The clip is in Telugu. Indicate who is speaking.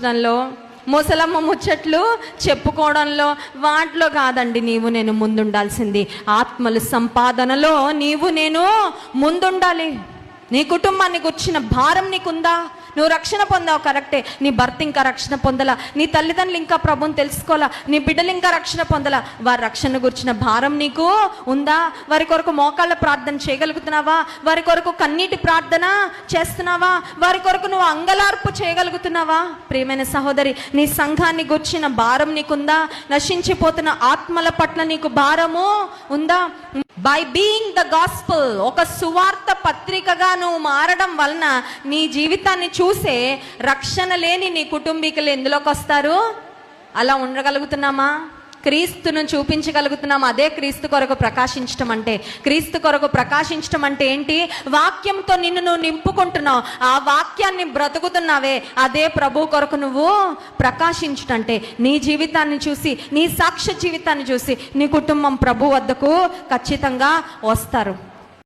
Speaker 1: దానిలో ముసలమ్మ ముచ్చట్లు చెప్పుకోవడంలో వాటిలో కాదండి నేను ముందుండాల్సింది. ఆత్మల సంపాదనలో నేను ముందుండాలి. నీ కుటుంబానికి వచ్చిన భారం నీకుందా? నువ్వు రక్షణ పొందావు కరెక్టే, నీ భర్త ఇంకా రక్షణ పొందలా, నీ తల్లిదండ్రులు ఇంకా ప్రభుని తెలుసుకోవాలా, నీ బిడ్డలు ఇంకా రక్షణ పొందలా. వారి రక్షణ గురించిన భారం నీకు ఉందా? వారి కొరకు మోకాళ్ళ ప్రార్థన చేయగలుగుతున్నావా? వారి కొరకు కన్నీటి ప్రార్థన చేస్తున్నావా? వారి కొరకు నువ్వు అంగలార్పు చేయగలుగుతున్నావా? ప్రియమైన సహోదరి, నీ సంఘాన్ని గురించిన భారం నీకుందా? నశించిపోతున్న ఆత్మల పట్ల నీకు భారము ఉందా? బై బీయింగ్ ద గాస్పుల్, ఒక సువార్త పత్రికగా నువ్వు మారడం వలన నీ జీవితాన్ని చూసే రక్షణ లేని నీ కుటుంబీకులు ఎందులోకి వస్తారు? అలా ఉండగలుగుతున్నామా? క్రీస్తును చూపించగలుగుతున్నామా? అదే క్రీస్తు కొరకు ప్రకాశించటం అంటే. క్రీస్తు కొరకు ప్రకాశించటం అంటే ఏంటి? వాక్యంతో నిన్ను నువ్వు నింపుకుంటున్నావు, ఆ వాక్యాన్ని బ్రతుకుతున్నావే, అదే ప్రభు కొరకు నువ్వు ప్రకాశించటంటే. నీ జీవితాన్ని చూసి, నీ సాక్ష్య జీవితాన్ని చూసి నీ కుటుంబం ప్రభు వద్దకు ఖచ్చితంగా వస్తారు.